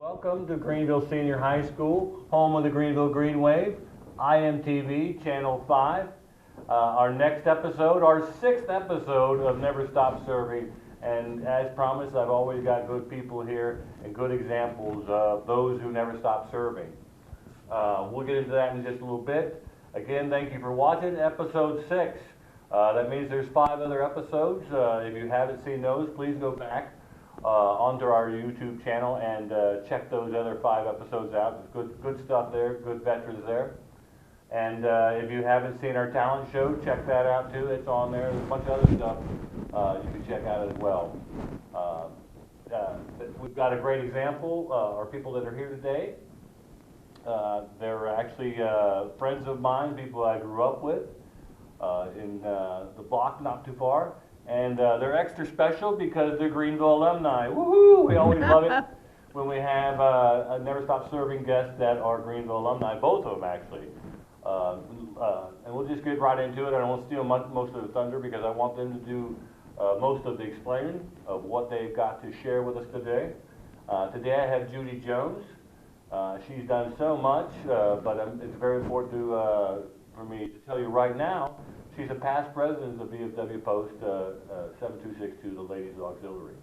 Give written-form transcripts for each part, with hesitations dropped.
Welcome to Greenville Senior High School, home of the Greenville Green Wave, IMTV, Channel 5. Our next episode, our 6th episode of Never Stop Serving. And as promised, I've always got good people here and good examples of those who never stop serving. We'll get into that in just a little bit. Again, thank you for watching episode 6. That means there's 5 other episodes. If you haven't seen those, please go back onto our YouTube channel and check those other 5 episodes out. There's good stuff there, good veterans there. And if you haven't seen our talent show, check that out too. It's on there. There's a bunch of other stuff you can check out as well. We've got a great example. Our people that are here today, they're actually friends of mine, people I grew up with in the block not too far. And they're extra special because they're Greenville alumni. Woohoo! We always love it when we have a Never Stop Serving guests that are Greenville alumni, both of them actually. And we'll just get right into it. I don't want to steal most of the thunder because I want them to do most of the explaining of what they've got to share with us today. Today I have Judy Jones. She's done so much, but it's very important for me to tell you right now, she's a past president of WWII Post 7262, the Ladies Auxiliary.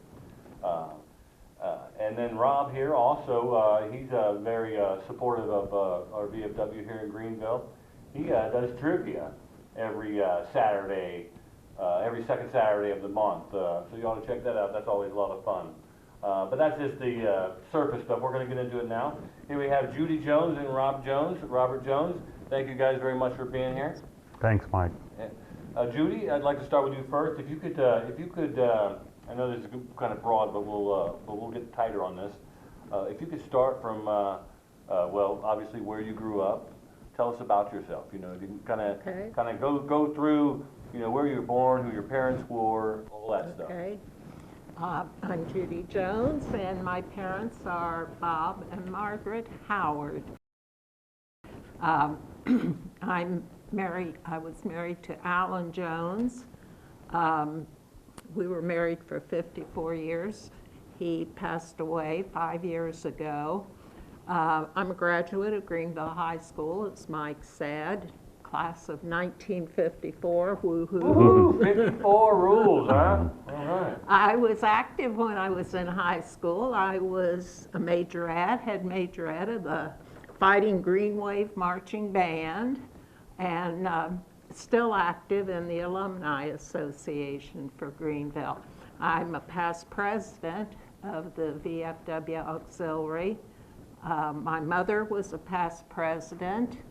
And then Rob here also, he's very supportive of our VFW here in Greenville. He does trivia every Saturday, every second Saturday of the month. So you ought to check that out. That's always a lot of fun. But that's just the surface stuff. We're going to get into it now. Here we have Judy Jones and Robert Jones. Thank you guys very much for being here. Thanks, Mike. Judy, I'd like to start with you first. If you could, I know this is kind of broad, but we'll get tighter on this. If you could start from, well, obviously where you grew up. Tell us about yourself. You know, you can kind of go through, you know, where you were born, who your parents were, all that stuff. Okay. I'm Judy Jones, and my parents are Bob and Margaret Howard. I'm married. I was married to Alan Jones. We were married for 54 years. He passed away 5 years ago. I'm a graduate of Greenville High School, as Mike said, class of 1954. Woo-hoo! 54 rules, huh? All right. I was active when I was in high school. I was a majorette, head majorette of the Fighting Green Wave Marching Band, and still active in the Alumni Association for Greenville. I'm a past president of the VFW Auxiliary. My mother was a past president.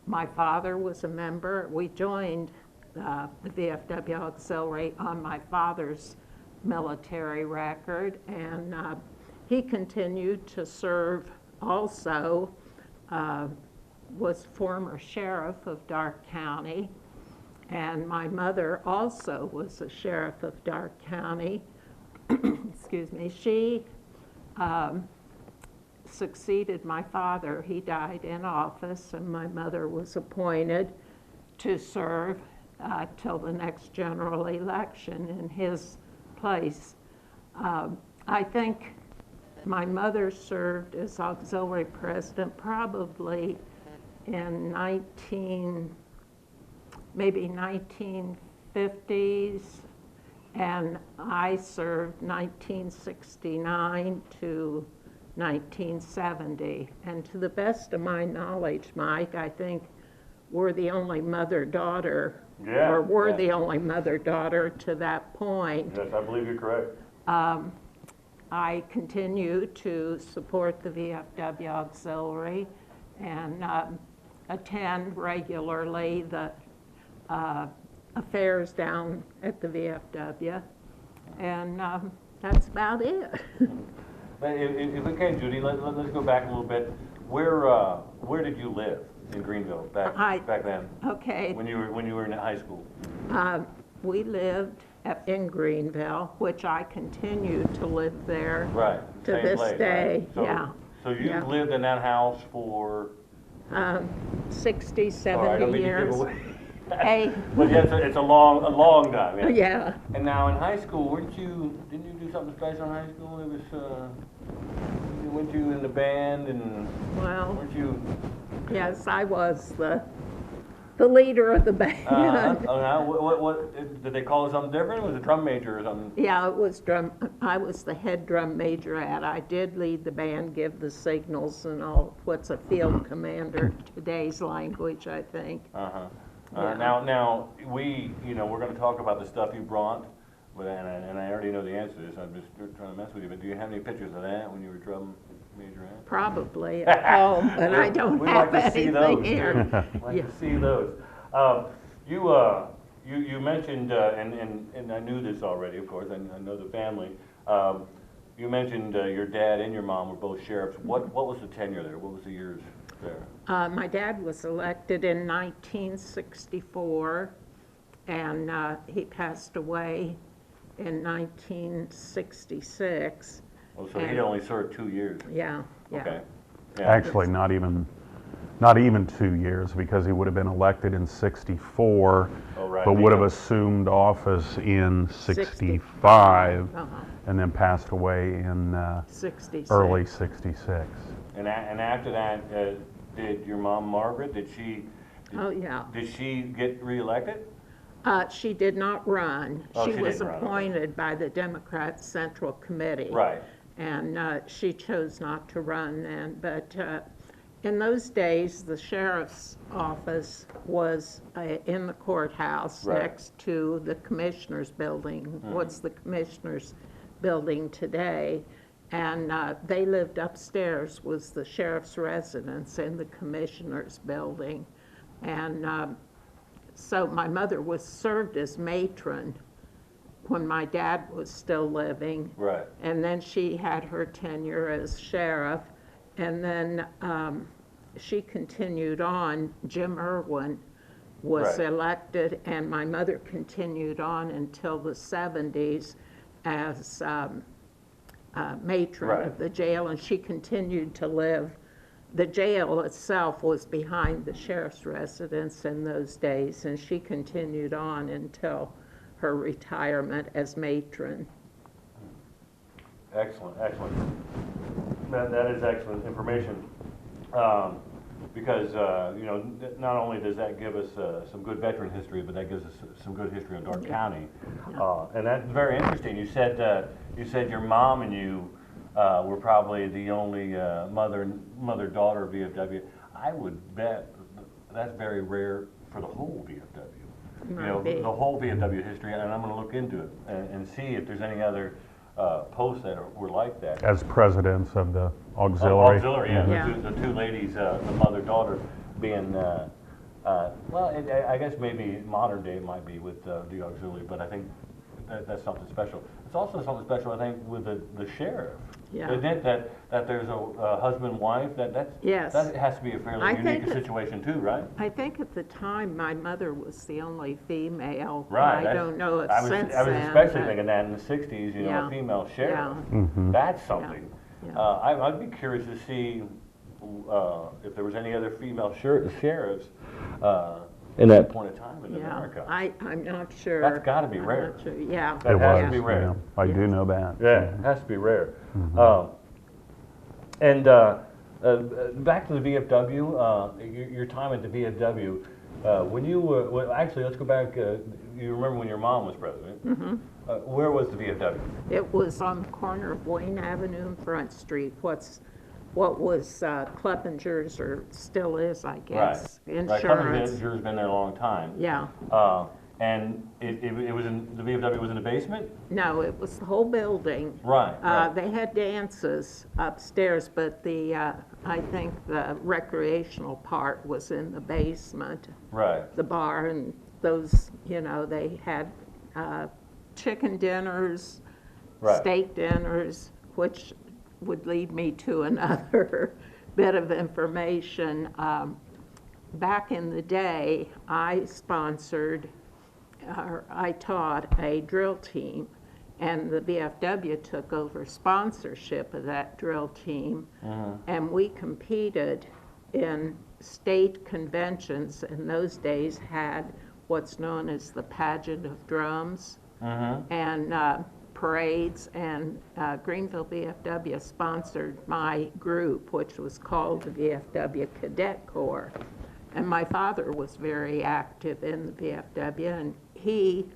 My father was a member. We joined the VFW Auxiliary on my father's military record, and he continued to serve also. Was former sheriff of Darke County, and my mother also was a sheriff of Darke County. Excuse me. She succeeded my father. He died in office, and my mother was appointed to serve till the next general election in his place. I think my mother served as auxiliary president probably in maybe 1950s, and I served 1969 to 1970. And to the best of my knowledge, Mike, I think we're the only mother-daughter, the only mother-daughter to that point. Yes, I believe you're correct. I continue to support the VFW Auxiliary and attend regularly the affairs down at the VFW, and that's about it. If we can, Judy, let's go back a little bit. Where did you live in Greenville back then? Okay. When you were in high school. We lived in Greenville, which I continue to live there. Right. To this day. Right? Yeah. So you've lived in that house for 60, 70 years. Hey. Well, yeah, it's a long time. Yeah. Yeah. And now in high school, didn't you do something special in high school? It was, weren't you in the band and Well, weren't you? yes, I was the leader of the band. What did they call it something different? Was it drum major or something? Yeah, it was drum. I was the head drum majorette. I did lead the band, give the signals and all. What's a field commander today's language, I think. Yeah. Now we're going to talk about the stuff you brought, and I already know the answer to this. I'm just trying to mess with you. But do you have any pictures of that when you were drum majorette? Probably at home, but I don't have anything here. We'd like to see those. You mentioned, and I knew this already, of course. I know the family. You mentioned your dad and your mom were both sheriffs. What was the tenure there? What was the years there? My dad was elected in 1964, and he passed away in 1966. Well, so he'd only served 2 years. Yeah, yeah. Okay. Yeah. Actually, not even 2 years, because he would have been elected in '64, Oh, right. but would have assumed office in '65, and then passed away in 66. early '66. And after that, did your mom, Margaret, Oh, yeah. did she get reelected? She did not run. Oh, She she was didn't run, okay. appointed by the Democrat Central Committee. Right. And she chose not to run then. But in those days, the sheriff's office was in the courthouse Right. next to the commissioner's building. What's the commissioner's building today? And they lived upstairs, was the sheriff's residence in the commissioner's building. And so my mother was served as matron when my dad was still living. Right. And then she had her tenure as sheriff. And then she continued on. Jim Irwin was Right. elected, and my mother continued on until the 70s as matron Right. of the jail, and she continued to live. The jail itself was behind the sheriff's residence in those days, and she continued on until her retirement as matron. Excellent, excellent. That is excellent information. Because, not only does that give us some good veteran history, but that gives us some good history of Dark County. And that's very interesting. You said your mom and you were probably the only mother-daughter VFW. I would bet that's very rare for the whole VFW. Might be. The whole VFW history, and I'm going to look into it and see if there's any other posts that were like that. As presidents of the auxiliary. Auxiliary, yeah. Yeah. The two ladies, the mother-daughter being, I guess maybe modern day it might be with the auxiliary, but I think that's something special. It's also something special, I think, with the sheriff. Yeah. Isn't it that there's a husband-wife, Yes. that has to be a fairly I unique think situation too, right? I think at the time my mother was the only female. Right. I don't know if I was since especially then, thinking that in the 60s, Yeah. a female sheriff. Yeah. That's something. Yeah. I'd be curious to see if there was any other female sheriffs in that point of time in Yeah, America. I'm not sure. That's gotta be I'm rare. not sure. Yeah. That It has was, to be rare. yeah. I do know that. Yeah, it has to be rare. And back to the VFW, your time at the VFW, when you were, well, actually, let's go back, you remember when your mom was president. Where was the VFW? It was on the corner of Wayne Avenue and Front Street. What was Klepinger's, or still is, I guess, Right. insurance. Right, been there a long time. Yeah. And it was in, the VFW was in the basement? No, it was the whole building. Right. They had dances upstairs, but I think the recreational part was in the basement. Right. The bar and those, they had chicken dinners, Right. steak dinners, which would lead me to another bit of information. Back in the day, I taught a drill team, and the VFW took over sponsorship of that drill team, and we competed in state conventions. In those days had what's known as the pageant of drums, and parades, and Greenville VFW sponsored my group, which was called the VFW Cadet Corps. And my father was very active in the VFW, and he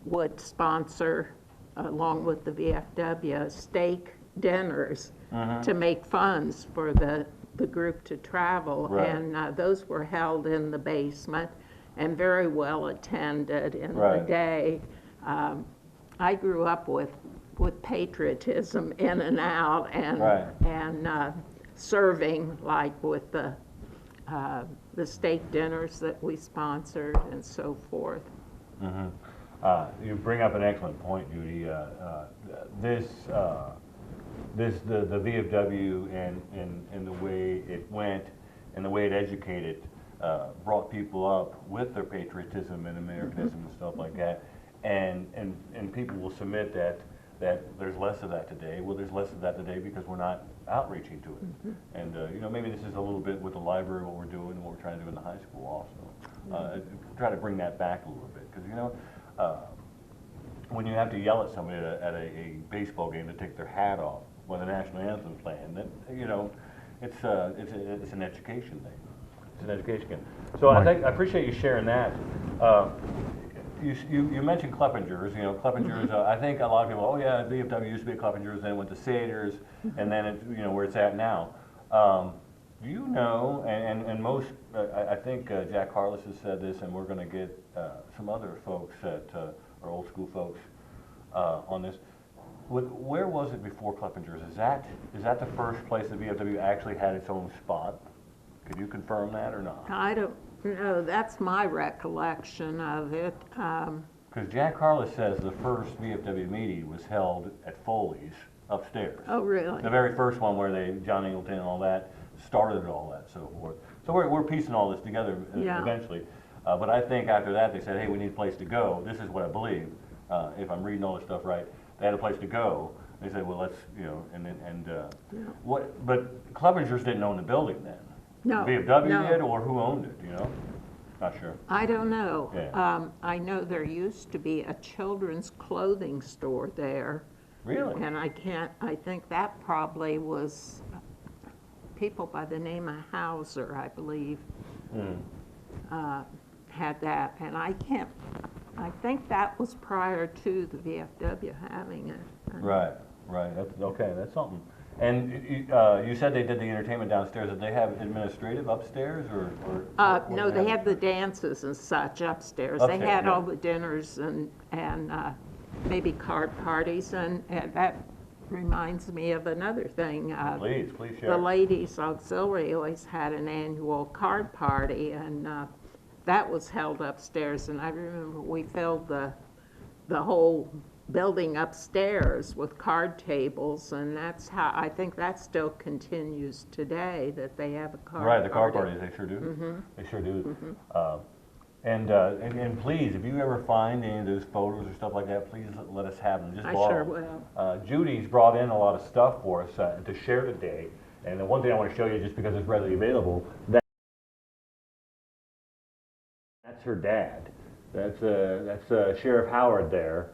would sponsor, along with the VFW, steak dinners to make funds for the group to travel. Right. And those were held in the basement and very well attended in the Right. day. I grew up with patriotism in and out, and Right. and serving, like with the steak dinners that we sponsored and so forth. You bring up an excellent point, Judy. The VFW and the way it went and the way it educated brought people up with their patriotism and Americanism and stuff like that. And people will submit that there's less of that today. Well, there's less of that today because we're not outreaching to it. And you know, maybe this is a little bit with the library, what we're doing and what we're trying to do in the high school also. Try to bring that back a little bit, because you know, when you have to yell at somebody at a baseball game to take their hat off when the national anthem's playing, then you know, it's an education thing. It's an education game. So I appreciate you sharing that. You mentioned Kleppinger's. You know, Kleppinger's. I think a lot of people, oh yeah, VFW used to be at Kleppinger's, then it went to Saders, and then it, you know, where it's at now. Do you know? And most, I think Jack Harless has said this, and we're going to get some other folks that are old school folks on this. Where was it before Kleppinger's? Is that the first place the VFW actually had its own spot? Could you confirm that or not? I don't know. That's my recollection of it. Because Jack Harless says the first VFW meeting was held at Foley's upstairs. Oh, really? The very first one where John Ingleton and all that started all that, so forth. So we're piecing all this together eventually. But I think after that they said, hey, we need a place to go. This is what I believe, if I'm reading all this stuff right. They had a place to go. They said, well, let's, you know, what? But Kleppinger's didn't own the building then. No. VFW did, or who owned it? You know, not sure. I don't know. Yeah. I know there used to be a children's clothing store there. Really? And I think that probably was people by the name of Hauser, I believe, had that. And I think that was prior to the VFW having it. Right. That's okay. That's something. And you said they did the entertainment downstairs. Did they have administrative upstairs, or no, they had the dances and such upstairs. They had all the dinners and maybe card parties, and that reminds me of another thing. Please share. The Ladies Auxiliary always had an annual card party, and that was held upstairs. And I remember we filled the whole building upstairs with card tables, and that's how I think that still continues today, that they have a card party. Right, the card parties, they sure do. They sure do. And please, if you ever find any of those photos or stuff like that, please let us have them. Just I borrow sure them. will. Judy's brought in a lot of stuff for us to share today. And the one thing I want to show you, just because it's readily available, that's her dad. That's Sheriff Howard there.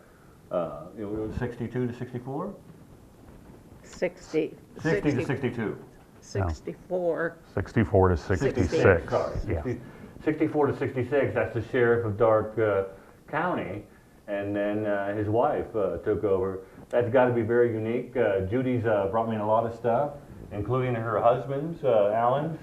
It was 62 to 64? 60 to 62. 64. 64 to 66. Sorry, Yeah. 64 to 66, that's the sheriff of Darke County, and then his wife took over. That's got to be very unique. Judy's brought me in a lot of stuff, including her husband's, Alan's,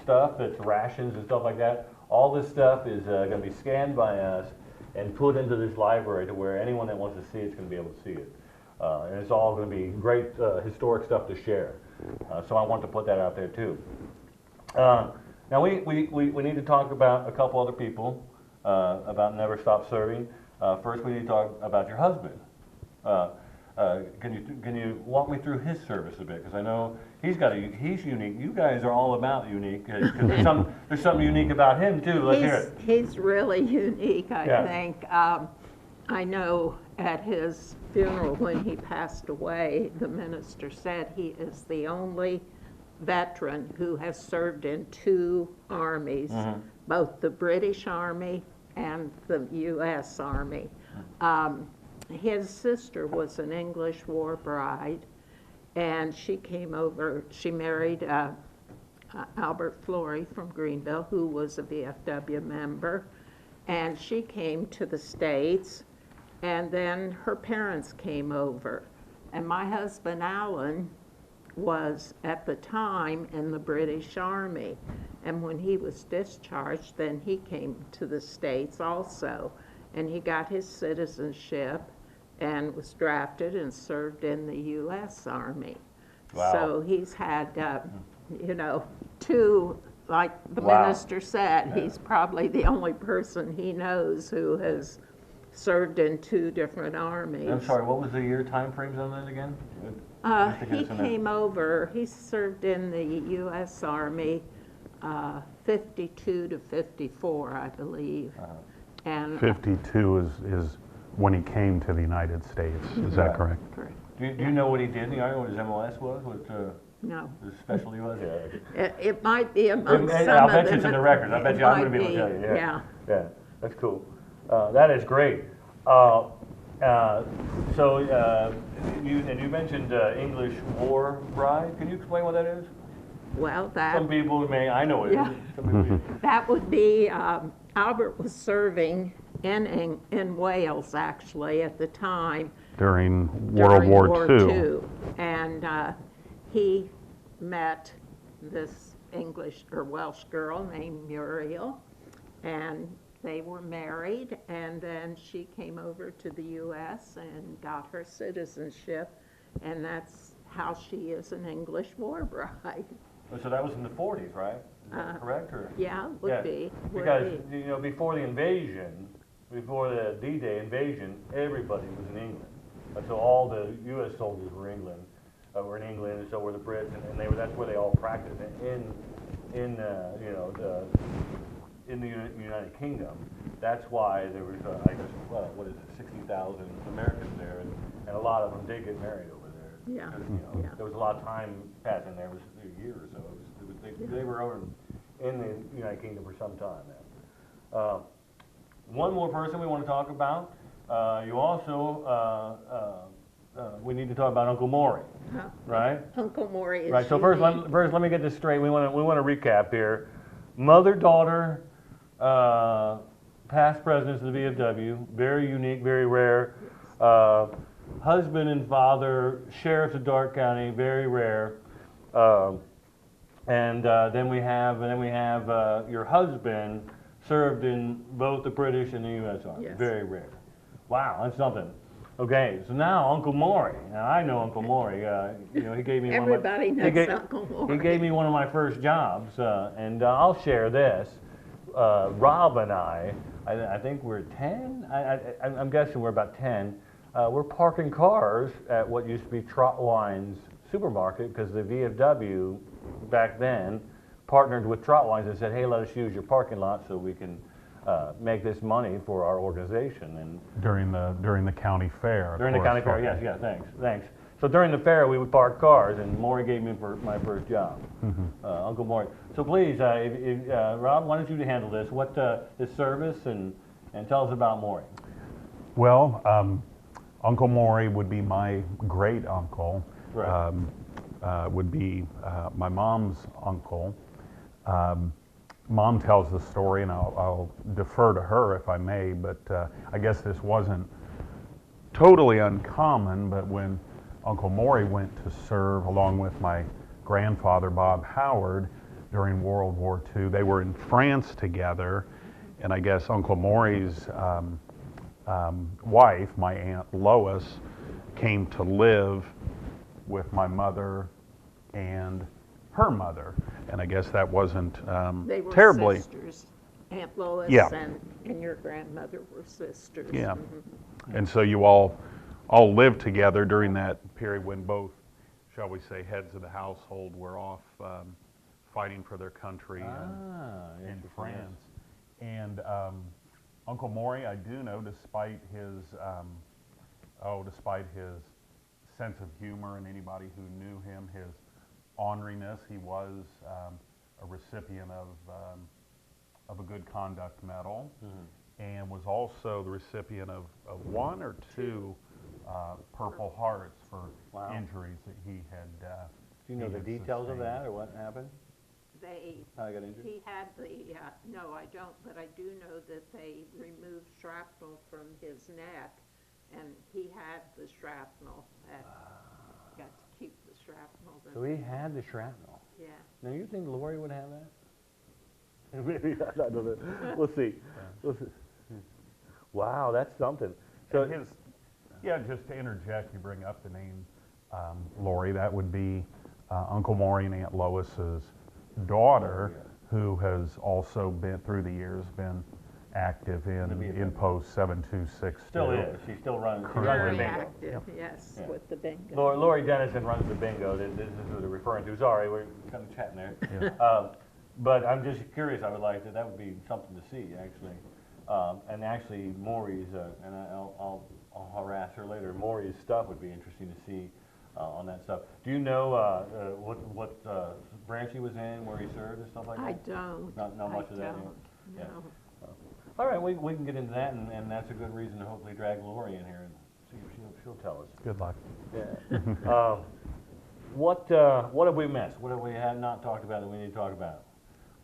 stuff, that's rations and stuff like that. All this stuff is going to be scanned by us and put into this library to where anyone that wants to see it's going to be able to see it. And it's all going to be great historic stuff to share. So I want to put that out there too. Now we need to talk about a couple other people about Never Stop Serving. First, we need to talk about your husband. Can you walk me through his service a bit? Because I know he's unique. You guys are all about unique. There's something unique about him too. Let's hear it. He's really unique, I think. I know at his funeral when he passed away, the minister said he is the only veteran who has served in 2 armies, both the British Army and the U.S. Army. his sister was an English war bride, and she came over, she married Albert Flory from Greenville, who was a VFW member, and she came to the States, and then her parents came over. And my husband, Alan, was at the time in the British Army, and when he was discharged, then he came to the States also, and he got his citizenship and was drafted and served in the U.S. Army. Wow. So he's had, you know, two, like the Wow. minister said, he's probably the only person he knows who has served in two different armies. I'm sorry, what was the year time frames on that again? He came over, he served in the U.S. Army 52 to 54, I believe. And 52 is when he came to the United States. Is that Right. correct? correct. Do you know what he did in the Army, what his MLS was, what No. his specialty was? Yeah. It might be among some I'll of bet them. you it's in the records. I bet you I'm going to be able to tell you. Yeah. Yeah. Yeah, that's cool. That is great. So you mentioned English war bride. Can you explain what that is? Well, Some people may, I know it. Yeah. Some people, that would be, Albert was serving in Wales, actually, at the time. During World War II. And he met this English or Welsh girl named Muriel, and they were married, and then she came over to the U.S. and got her citizenship, and that's how she is an English war bride. so that was in the 40s, right? Is that correct? Or? Yeah, would be. Because, you know, before the invasion, before the D-Day invasion, everybody was in England. So all the U.S. soldiers were in England, and so were the Brits, and that's where they all practiced in the United Kingdom. That's why there was, I guess, what is it, 60,000 Americans there, and a lot of them did get married over there. Yeah. Because, you know, there was a lot of time passing there. It was a year or so. They were over in the United Kingdom for some time now. One more person we want to talk about. You also, we need to talk about Uncle Maury, right? Uncle Maury is Right. So first, let me get this straight. We want to recap here. Mother, daughter, past presidents of the VFW, very unique, very rare. Husband and father, sheriffs of Darke County, very rare. And then we have your husband served in both the British and the U.S. Army. Yes. Very rare. Wow, that's something. Okay, so now Uncle Maury. Now I know Uncle Maury. You know, he gave me Everybody knows Uncle Maury. He gave me one of my first jobs, and I'll share this. Rob and I think we're 10. I'm guessing we're about 10. We're parking cars at what used to be Trotwine's supermarket because the VFW back then partnered with Trotwine's and said, "Hey, let us use your parking lot so we can make this money for our organization." And During the county fair. during the county fair, yes, yeah, thanks. So during the fair, we would park cars, and Maury gave me my first job, Uncle Maury. So please, Rob, why don't you handle this? What his service and tell us about Maury. Well, Uncle Maury would be my great uncle. Right. Would be my mom's uncle. Mom tells the story, and I'll defer to her if I may, but I guess this wasn't totally uncommon, but when Uncle Maury went to serve along with my grandfather, Bob Howard, during World War II, they were in France together, and I guess Uncle Maury's wife, my Aunt Lois, came to live with my mother and her mother, and I guess that wasn't They were terribly. sisters. Aunt Lois Yeah. and your grandmother were sisters. Yeah. Mhm. And so you all lived together during that period when both, shall we say, heads of the household were off fighting for their country in France. And Uncle Maury, I do know, despite his sense of humor, and anybody who knew him, his orneriness, he was a recipient of a good conduct medal. and was also the recipient of one or two Purple Hearts for Wow. injuries that he had. Do you know the details of that, or what happened? How he got injured? He had no, I don't, but I do know that they removed shrapnel from his neck, and he had the shrapnel. Got to keep the shrapnel. So he had the shrapnel. Yeah. Now, you think Lori would have that? Maybe, I don't know. We'll see. We'll see. Wow, that's something. So And just to interject, you bring up the name Lori, that would be Uncle Maury and Aunt Lois's daughter, who has also been, through the years, been active in Post 726. still is. She still runs. She runs the Very bingo. active, yes, Yeah. with the bingo. Lori Dennison runs the bingo. This is who they're referring to. Sorry, we're kind of chatting there. But I'm just curious. I would like that would be something to see, actually. And actually, Maury's, and I'll harass her later. Maury's stuff would be interesting to see on that stuff. Do you know what branch he was in, where he served, and stuff like that? I don't. Not much of that. Yeah. No. All right, we can get into that, and that's a good reason to hopefully drag Lori in here and see if she'll tell us. Good luck. Yeah. What have we missed? What have we not talked about that we need to talk about?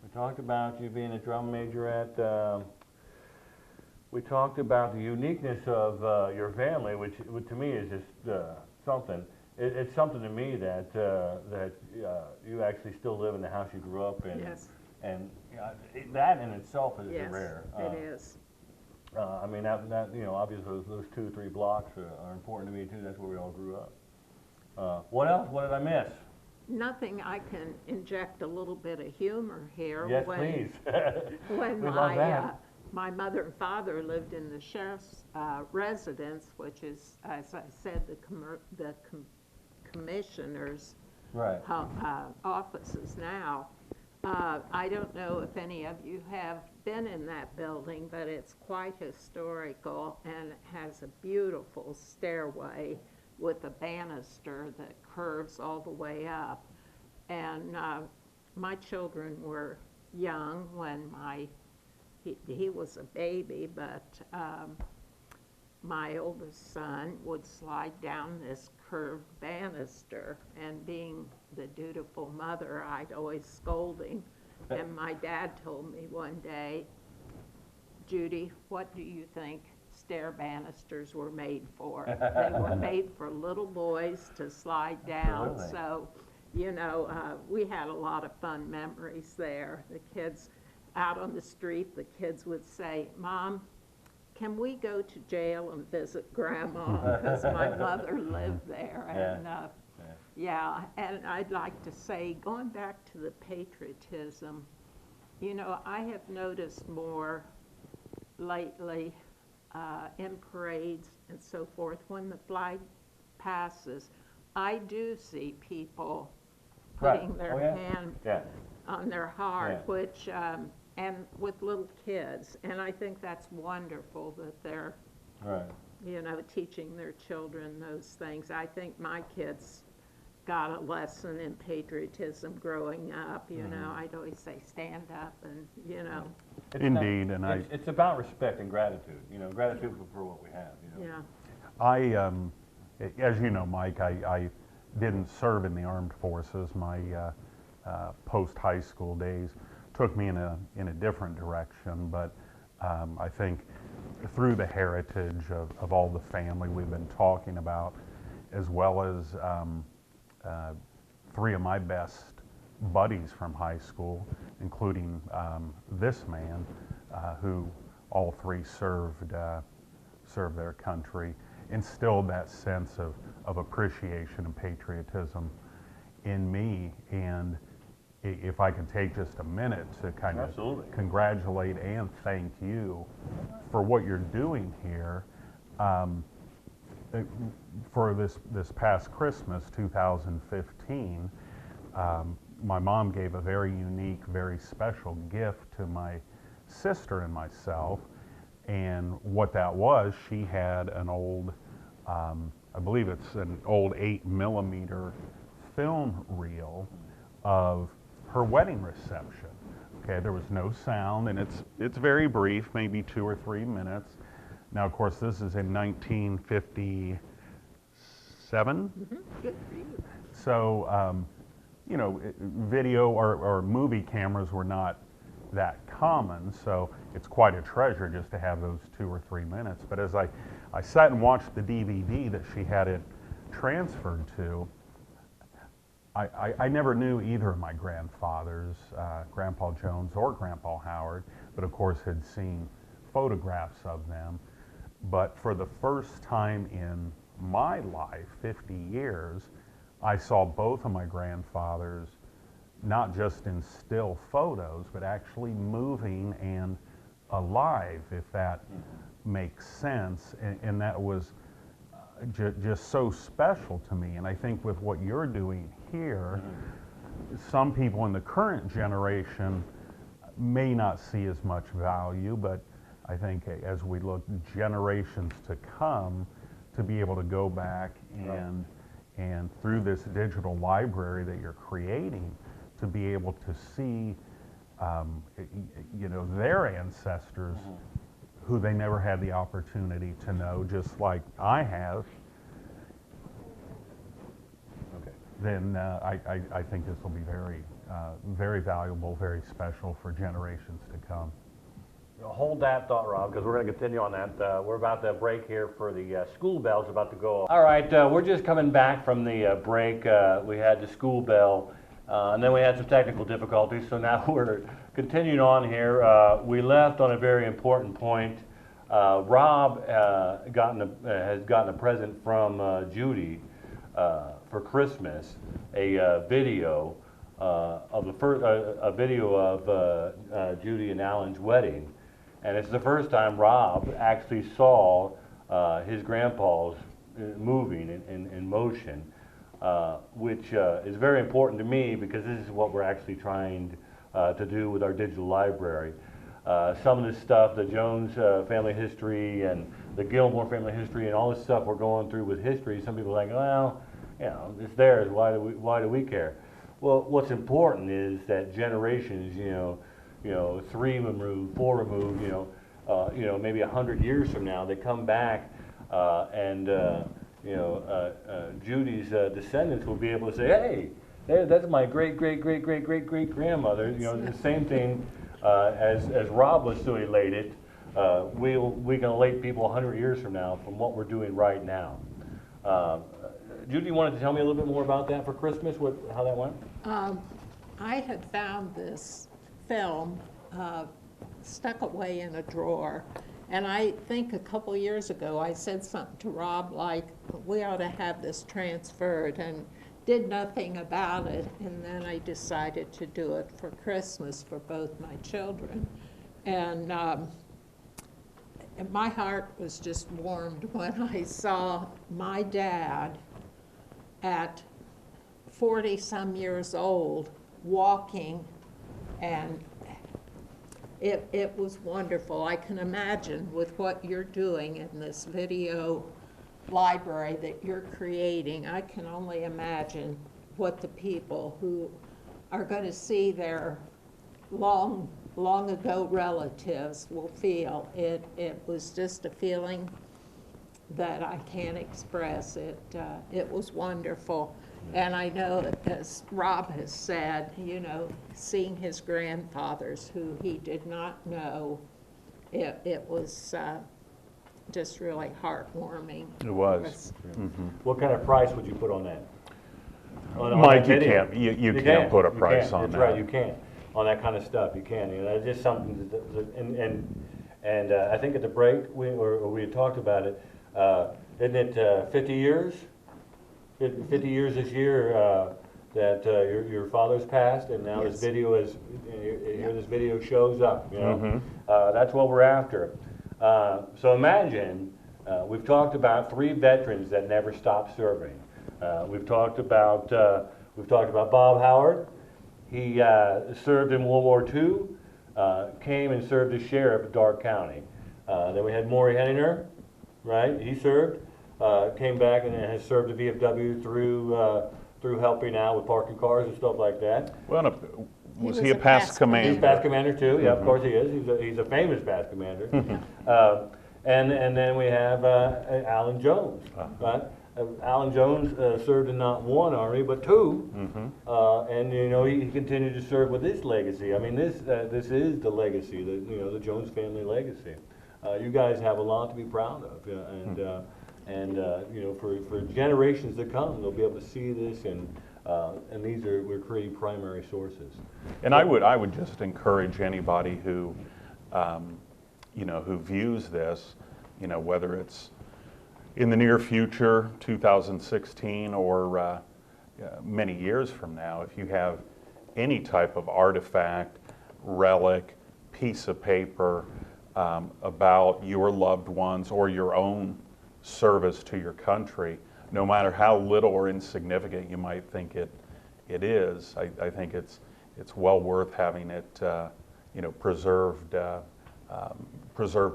We talked about you being a drum majorette. We talked about the uniqueness of your family, which to me is just something. It's something to me that you actually still live in the house you grew up in. Yes. And that in itself is Yes, rare. it is. I mean, that obviously those 2-3 blocks are important to me too. That's where we all grew up. What else? What did I miss? Nothing. I can inject a little bit of humor here. Yes, please. When We love that. my mother and father lived in the sheriff's residence, which is, as I said, the commissioner's Right. offices now. I don't know if any of you have been in that building, but it's quite historical and it has a beautiful stairway with a banister that curves all the way up. And my children were young when he was a baby, but my oldest son would slide down this curved banister, and being the dutiful mother, I'd always scold him. And my dad told me one day, Judy, what do you think stair banisters were made for? They were made for little boys to slide down. Absolutely. So, you know, we had a lot of fun memories there. The kids out on the street, the kids would say, Mom, can we go to jail and visit Grandma? Because my mother lived there. And yeah, and I'd like to say, going back to the patriotism, you know, I have noticed more lately in parades and so forth, when the flag passes, I do see people putting their hand on their heart, which, and with little kids, and I think that's wonderful that they're, you know, teaching their children those things. I think my kids got a lesson in patriotism growing up. You know, I'd always say, stand up, and you know. Indeed, and it's about respect and gratitude. You know, gratitude for what we have. You know? I, as you know, Mike, I didn't serve in the armed forces. My post-high school days took me in a different direction, but I think through the heritage of all the family we've been talking about, as well as 3 of my best buddies from high school, including this man, who all 3 served their country, instilled that sense of appreciation and patriotism in me. And if I can take just a minute to kind of congratulate and thank you for what you're doing here. For this past Christmas, 2015, my mom gave a very unique, very special gift to my sister and myself. And what that was, she had an old, I believe it's an old 8mm film reel of her wedding reception. Okay, there was no sound, and it's very brief, maybe 2 or 3 minutes. Now, of course, this is in 1957. Good for you. So, you know, video or movie cameras were not that common, so it's quite a treasure just to have those 2 or 3 minutes. But as I sat and watched the DVD that she had it transferred to, I never knew either of my grandfathers, Grandpa Jones or Grandpa Howard, but of course had seen photographs of them. But for the first time in my life, 50 years, I saw both of my grandfathers not just in still photos, but actually moving and alive, if that makes sense. And that was just so special to me. And I think with what you're doing here, some people in the current generation may not see as much value, but I think as we look generations to come, to be able to go back and through this digital library that you're creating, to be able to see, you know, their ancestors who they never had the opportunity to know, just like I have, then I think this will be very, very valuable, very special for generations to come. Hold that thought, Rob, because we're going to continue on that. We're about to break here for the school bell's about to go off. All right, we're just coming back from the break. We had the school bell, and then we had some technical difficulties, so now we're continuing on here. We left on a very important point. Rob has gotten a present from Judy for Christmas, a video of a video of Judy and Alan's wedding. And it's the first time Rob actually saw his grandpa's moving in motion, which is very important to me because this is what we're actually trying to do with our digital library. Some of the stuff, the Jones family history and the Gilmore family history and all this stuff we're going through with history, some people are like, well, you know, it's theirs, why do we care? Well, what's important is that generations, you know, 3 removed, 4 removed, you know, maybe 100 years from now, they come back and Judy's descendants will be able to say, hey, that's my great grandmother. You know, the same thing as Rob was so elated. We can elate people 100 years from now from what we're doing right now. Judy, you wanted to tell me a little bit more about that for Christmas, how that went? I had found this film stuck away in a drawer, and I think a couple years ago I said something to Rob like, we ought to have this transferred, and did nothing about it, and then I decided to do it for Christmas for both my children. And my heart was just warmed when I saw my dad at 40-some years old walking, and it was wonderful. I can imagine with what you're doing in this video library that you're creating, I can only imagine what the people who are going to see their long ago relatives will feel. It was just a feeling that I can't express. It was wonderful. And I know, as Rob has said, you know, seeing his grandfathers who he did not know, it was just really heartwarming. It was. What kind of price would you put on that? Mike, you can't put a price on that. That's right, you can't. On that kind of stuff, you can't. You know, it's just something and I think at the break we had talked about it. Isn't it 50 years? 50 years this year that your father's passed, and now this video is here. This video shows up. You know, that's what we're after. So imagine we've talked about 3 veterans that never stopped serving. We've talked about Bob Howard. He served in World War II. Came and served as sheriff of Darke County. Then we had Maury Henninger, right? He served. Came back and has served the VFW through helping out with parking cars and stuff like that. Well, Was he a past commander? He's a past commander too, yeah, of course he is. He's a famous past commander. And then we have Alan Jones, right? Alan Jones served in not one army, but two. And you know, he continued to serve with this legacy. I mean, this is the legacy, the Jones family legacy. You guys have a lot to be proud of, and you know, for generations to come, they'll be able to see this, and we're creating primary sources. And I would just encourage anybody who, you know, who views this, you know, whether it's in the near future, 2016, or many years from now, if you have any type of artifact, relic, piece of paper about your loved ones or your own service to your country, no matter how little or insignificant you might think it is, I think it's well worth having it, you know, preserved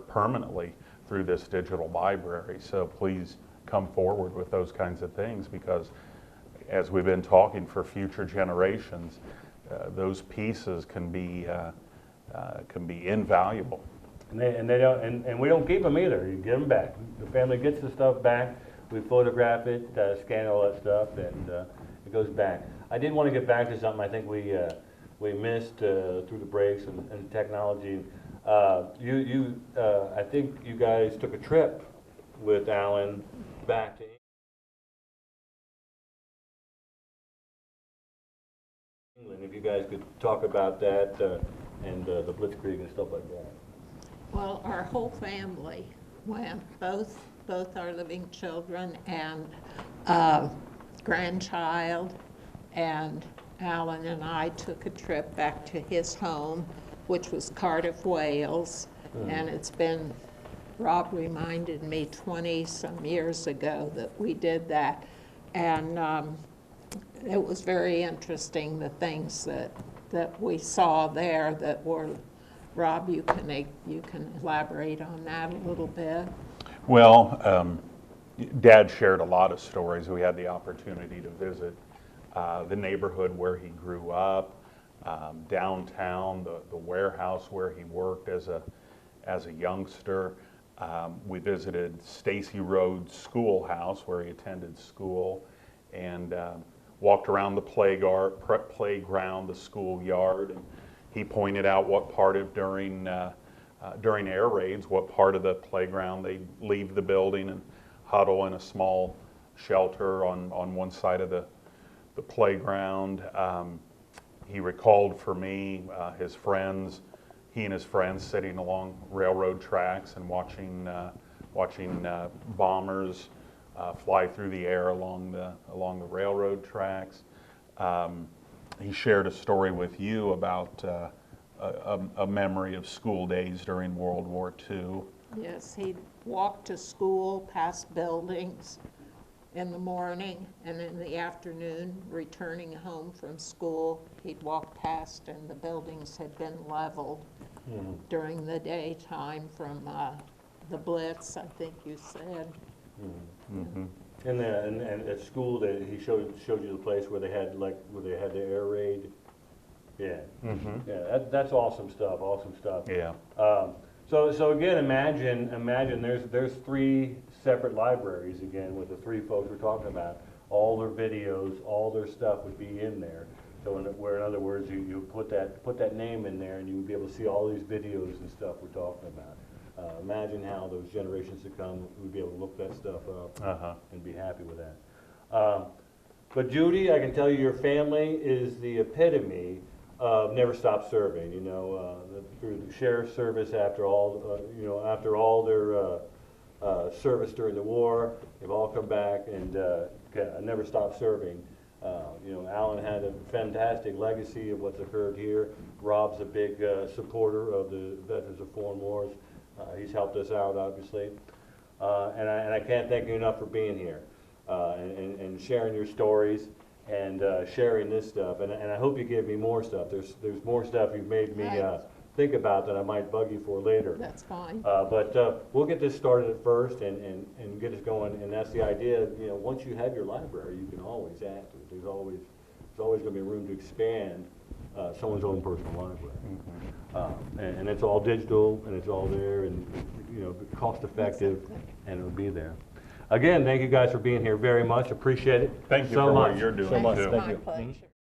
permanently through this digital library. So please come forward with those kinds of things, because as we've been talking, for future generations, those pieces can be invaluable. And they don't, and we don't keep them either. You get them back. The family gets the stuff back. We photograph it, scan all that stuff, and it goes back. I did want to get back to something I think we missed through the breaks and technology. I think you guys took a trip with Alan back to England. If you guys could talk about that and the Blitzkrieg and stuff like that. Well, our whole family went, both our living children and grandchild, and Alan and I took a trip back to his home, which was Cardiff, Wales, and it's been, Rob reminded me 20-some years ago that we did that, and it was very interesting, the things that we saw there that were, Rob, you can elaborate on that a little bit. Well, Dad shared a lot of stories. We had the opportunity to visit the neighborhood where he grew up, downtown, the warehouse where he worked as a youngster. We visited Stacy Road's schoolhouse where he attended school, and walked around the playground, the schoolyard, and he pointed out what part of during air raids, what part of the playground they'd leave the building and huddle in a small shelter on one side of the playground. He recalled for me he and his friends sitting along railroad tracks and watching bombers fly through the air along the railroad tracks. He shared a story with you about a memory of school days during World War II. Yes, he'd walk to school past buildings in the morning, and in the afternoon, returning home from school, he'd walk past and the buildings had been leveled during the daytime from the Blitz, I think you said. And at school, he showed you the place where they had the air raid. Yeah, yeah, that's awesome stuff. Awesome stuff. Yeah. So again, imagine there's three separate libraries again with the three folks we're talking about. All their videos, all their stuff would be in there. So in other words, you put that name in there, and you would be able to see all these videos and stuff we're talking about. Imagine how those generations to come would be able to look that stuff up and be happy with that. But Judy, I can tell you, your family is the epitome of never stop serving. You know, through the sheriff's service, after all, after all their service during the war, they've all come back and never stopped serving. Alan had a fantastic legacy of what's occurred here. Rob's a big supporter of the Veterans of Foreign Wars. He's helped us out, obviously, and I can't thank you enough for being here and sharing your stories and sharing this stuff. And I hope you give me more stuff. There's more stuff you've made me think about that I might bug you for later. That's fine. But we'll get this started at first and get us going. And that's the idea. Once you have your library, you can always add to it. There's always going to be room to expand someone's own personal library. And it's all digital, and it's all there, and, you know, cost effective, and it'll be there. Again, thank you guys for being here very much, appreciate it. Thank you so for much. what you're doing, So much, too. thank My you. pleasure.